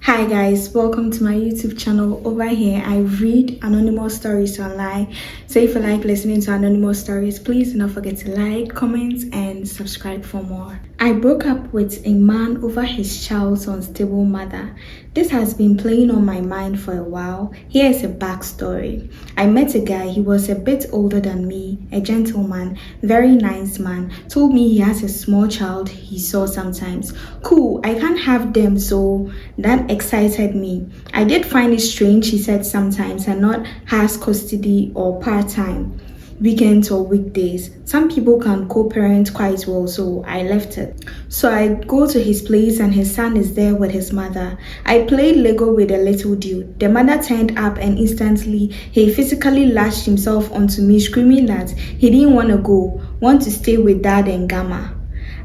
Hi guys, welcome to my YouTube channel. Over here, I read anonymous stories online. So if you like listening to anonymous stories, please do not forget to like, comment, and subscribe for more. I broke up with a man over his child's unstable mother. This has been playing on my mind for a while. Here is a backstory. I met a guy, he was a bit older than me, a gentleman, very nice man. Told me he has a small child he saw sometimes. Cool, I can't have them, so that excited me. I did find it strange, he said sometimes, and not has custody or part-time, weekends or weekdays. Some people can co-parent quite well, so I left it. So I go to his place and his son is there with his mother. I played Lego with a little dude. The mother turned up and instantly he physically lashed himself onto me, screaming that he didn't want to stay with dad and Gamma.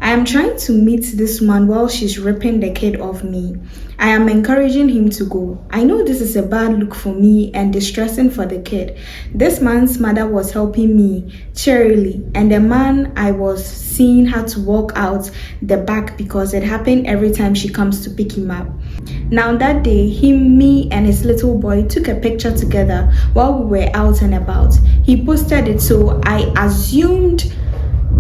I am trying to meet this man while she's ripping the kid off me. I am encouraging him to go. I know this is a bad look for me and distressing for the kid. This man's mother was helping me cheerily, and the man I was seeing had to walk out the back because it happened every time she comes to pick him up. Now that day, me and his little boy took a picture together while we were out and about. He posted it, so I assumed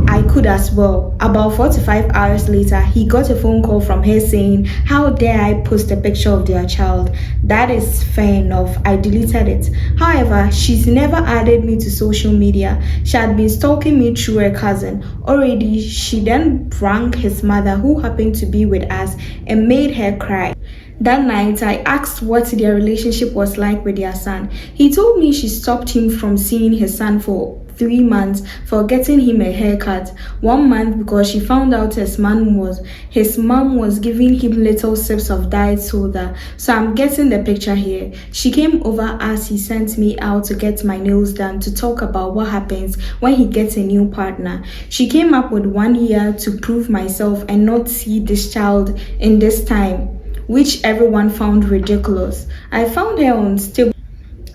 I could as well. About 45 hours later, he got a phone call from her saying, "How dare I post a picture of their child?" That is fair enough. I deleted it. However, she's never added me to social media. She had been stalking me through her cousin. Already, she then rang his mother, who happened to be with us, and made her cry. That night, I asked what their relationship was like with their son. He told me she stopped him from seeing his son for 3 months for getting him a haircut. 1 month because she found out his mom was giving him little sips of diet soda. So I'm getting the picture here. She came over as he sent me out to get my nails done to talk about what happens when he gets a new partner. She came up with 1 year to prove myself and not see this child in this time, which everyone found ridiculous. I found her unstable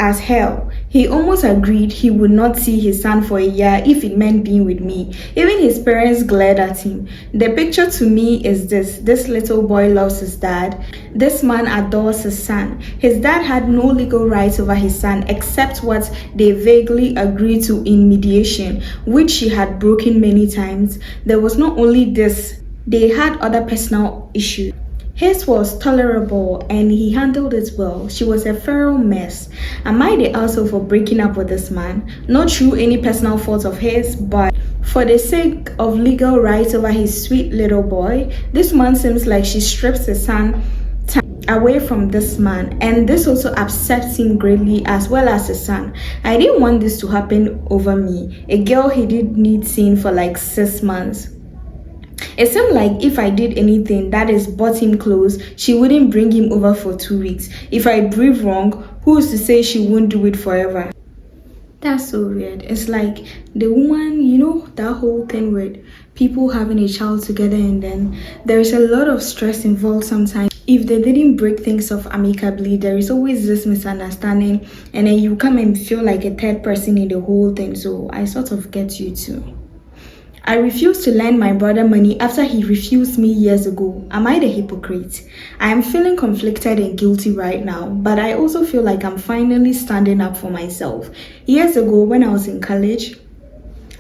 as hell. He almost agreed he would not see his son for a year if it meant being with me. Even his parents glared at him. The picture to me is this little boy loves his dad. This man adores his son. His dad had no legal rights over his son except what they vaguely agreed to in mediation, which she had broken many times. There was not only this, they had other personal issues. His was tolerable and he handled it well. She was a feral mess. Am I the asshole for breaking up with this man? Not through any personal fault of his, but for the sake of legal rights over his sweet little boy. This man seems like she strips his son away from this man, and this also upsets him greatly, as well as his son. I didn't want this to happen over me, a girl he did need seeing for like 6 months. It seemed like if I did anything, that is bought him clothes, she wouldn't bring him over for 2 weeks. If I breathe wrong, who's to say she won't do it forever? That's so weird. It's like the woman, that whole thing with people having a child together, and then there's a lot of stress involved sometimes. If they didn't break things off amicably, there is always this misunderstanding, and then you come and feel like a third person in the whole thing. So I sort of get you too. I refused to lend my brother money after he refused me years ago. Am I the hypocrite? I am feeling conflicted and guilty right now, but I also feel like I'm finally standing up for myself. Years ago, when I was in college,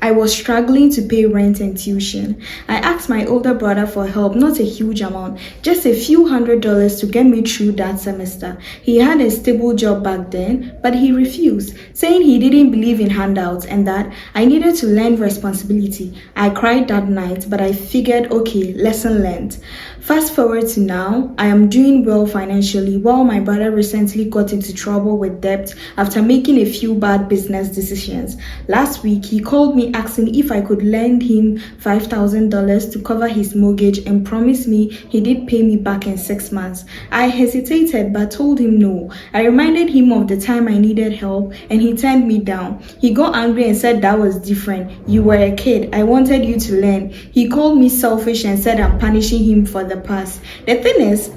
I was struggling to pay rent and tuition. I asked my older brother for help, not a huge amount, just a few $100s to get me through that semester. He had a stable job back then, but he refused, saying he didn't believe in handouts and that I needed to learn responsibility. I cried that night, but I figured, okay, lesson learned. Fast forward to now, I am doing well financially, while my brother recently got into trouble with debt after making a few bad business decisions. Last week, he called me asking if I could lend him $5,000 to cover his mortgage and promised me he did pay me back in 6 months. I hesitated but told him no. I reminded him of the time I needed help and he turned me down. He got angry and said that was different. You were a kid. I wanted you to learn. He called me selfish and said I'm punishing him for the past. The thing is,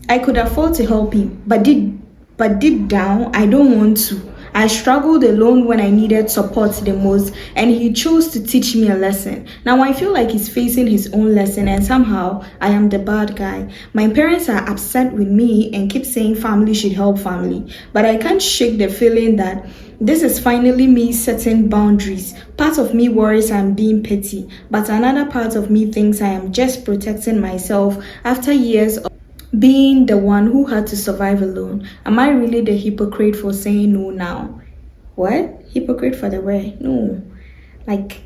I could afford to help him, but deep down, I don't want to. I struggled alone when I needed support the most, and he chose to teach me a lesson. Now I feel like he's facing his own lesson, and somehow I am the bad guy. My parents are upset with me and keep saying family should help family, but I can't shake the feeling that this is finally me setting boundaries. Part of me worries I'm being petty, but another part of me thinks I am just protecting myself after years of being the one who had to survive alone. Am I really the hypocrite for saying no now? What? Hypocrite for the way? No. Like,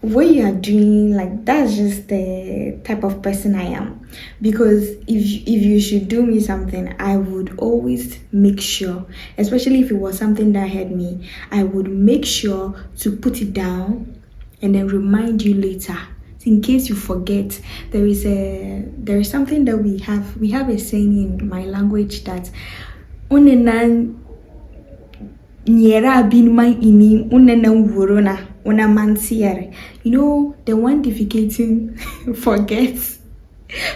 what you are doing, like, that's just the type of person I am. Because if you should do me something, I would always make sure, especially if it was something that hurt me, I would make sure to put it down and then remind you later. In case you forget, there is something that we have a saying in my language that unenan nyera bin my ini unenan worona una mansiere. You know, the one defecating forgets,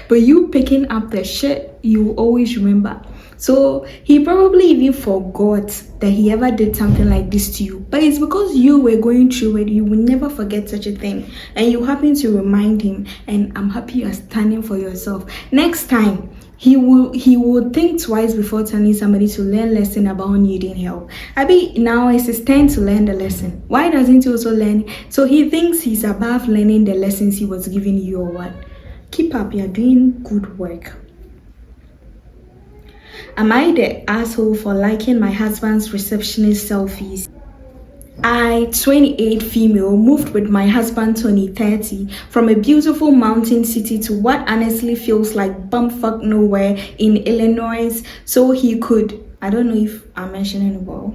but you picking up the shit, you always remember. So he probably even forgot that he ever did something like this to you. But it's because you were going through it, you will never forget such a thing. And you happen to remind him, and I'm happy you're standing for yourself. Next time, he will think twice before telling somebody to learn lesson about needing help. Abi, now it's his turn to learn the lesson. Why doesn't he also learn? So he thinks he's above learning the lessons he was giving you or what? Keep up, you're doing good work. Am I the asshole for liking my husband's receptionist selfies? I, 28 female, moved with my husband Tony, 30, from a beautiful mountain city to what honestly feels like bumfuck nowhere in Illinois, so he could, I don't know if I'm mentioning it well,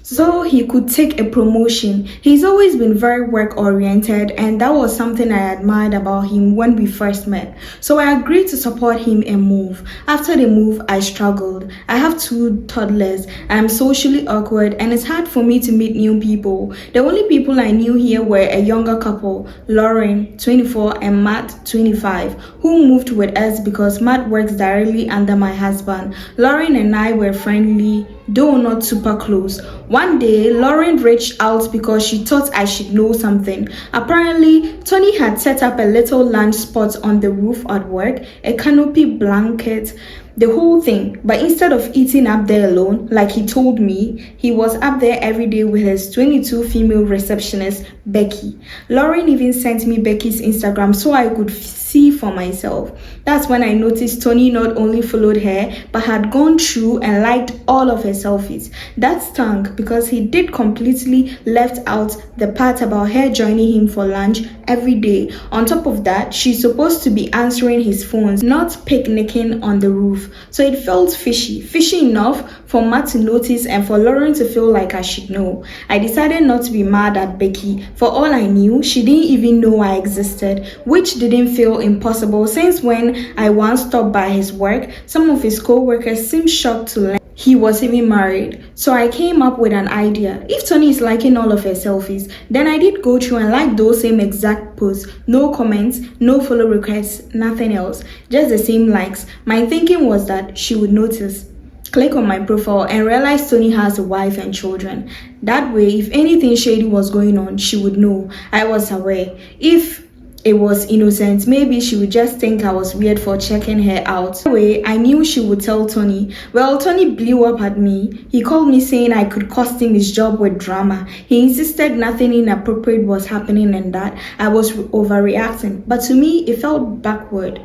so he could take a promotion. He's always been very work oriented, and that was something I admired about him when we first met. So I agreed to support him and move. After the move, I struggled. I have 2 toddlers. I'm socially awkward, and it's hard for me to meet new people. The only people I knew here were a younger couple, Lauren, 24, and Matt, 25, who moved with us because Matt works directly under my husband. Lauren and I were friendly, though not super close. One day, Lauren reached out because she thought I should know something. Apparently, Tony had set up a little lunch spot on the roof at work, a canopy, blanket, the whole thing. But instead of eating up there alone, like he told me, he was up there every day with his 22 female receptionist, Becky. Lauren even sent me Becky's Instagram so I could see for myself. That's when I noticed Tony not only followed her, but had gone through and liked all of her selfies. That stung because he did completely left out the part about her joining him for lunch every day. On top of that, she's supposed to be answering his phones, not picnicking on the roof. So it felt fishy enough for Matt to notice and for Lauren to feel like I should know. I decided not to be mad at Becky. For all I knew, she didn't even know I existed, which didn't feel impossible since when I once stopped by his work, some of his co-workers seemed shocked to learn he was even married. So I came up with an idea. If Tony is liking all of her selfies, then I did go through and like those same exact posts. No comments, no follow requests, nothing else. Just the same likes. My thinking was that she would notice, click on my profile, and realize Tony has a wife and children. That way, if anything shady was going on, she would know. I was aware. If it was innocent, maybe she would just think I was weird for checking her out. That way, I knew she would tell Tony. Well, Tony blew up at me. He called me saying I could cost him his job with drama. He insisted nothing inappropriate was happening and that I was overreacting. But to me, it felt backward.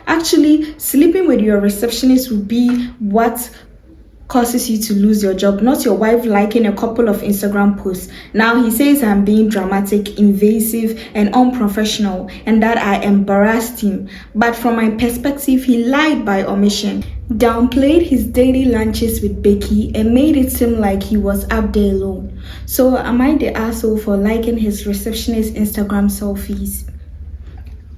Actually, sleeping with your receptionist would be what causes you to lose your job, not your wife liking a couple of Instagram posts. Now he says I'm being dramatic, invasive, and unprofessional, and that I embarrassed him. But from my perspective, he lied by omission, downplayed his daily lunches with Becky, and made it seem like he was up there alone. So am I the asshole for liking his receptionist Instagram selfies?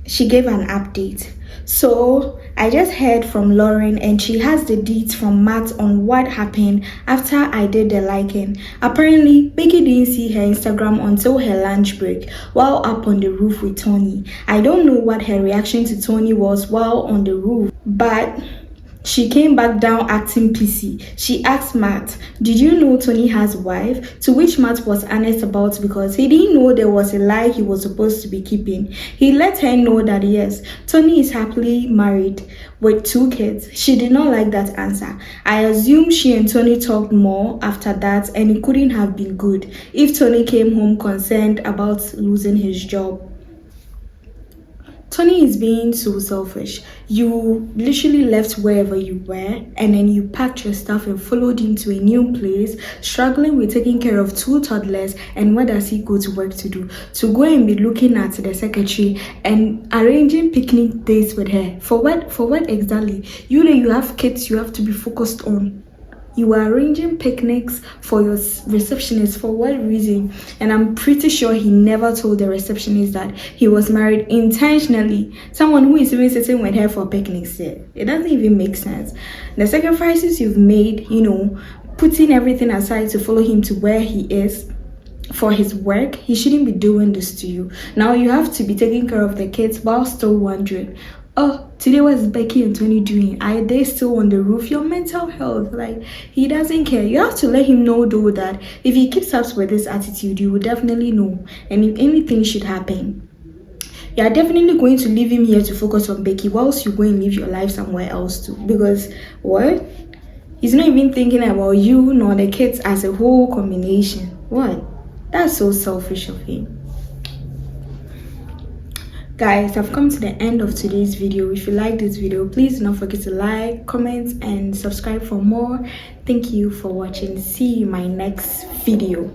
She gave an update. So I just heard from Lauren, and she has the deets from Matt on what happened after I did the liking. Apparently, Becky didn't see her Instagram until her lunch break while up on the roof with Tony. I don't know what her reaction to Tony was while on the roof, but She came back down acting pissy. She asked Matt, "Did you know Tony has a wife?" To which Matt was honest about because he didn't know there was a lie he was supposed to be keeping. He let her know that yes, Tony is happily married with 2 kids. She did not like that answer. I assume she and Tony talked more after that, and it couldn't have been good if Tony came home concerned about losing his job. Tony is being so selfish. You literally left wherever you were and then you packed your stuff and followed him to a new place, struggling with taking care of 2 toddlers. And what does he go to work to do? To go and be looking at the secretary and arranging picnic dates with her. For what? For what exactly? You know you have kids you have to be focused on. You were arranging picnics for your receptionist. For what reason? And I'm pretty sure he never told the receptionist that he was married intentionally. Someone who is even sitting with her for picnics there. It doesn't even make sense. The sacrifices you've made, putting everything aside to follow him to where he is for his work, he shouldn't be doing this to you. Now you have to be taking care of the kids while still wondering, oh, today was Becky and Tony doing? Are they still on the roof? Your mental health, like, he doesn't care. You have to let him know though that if he keeps up with this attitude, you will definitely know. And if anything should happen, you are definitely going to leave him here to focus on Becky whilst you go and live your life somewhere else too. Because what? He's not even thinking about you nor the kids as a whole combination. What? That's so selfish of him. Guys, I've come to the end of today's video. If you like this video, please do not forget to like, comment, and subscribe for more. Thank you for watching. See you in my next video.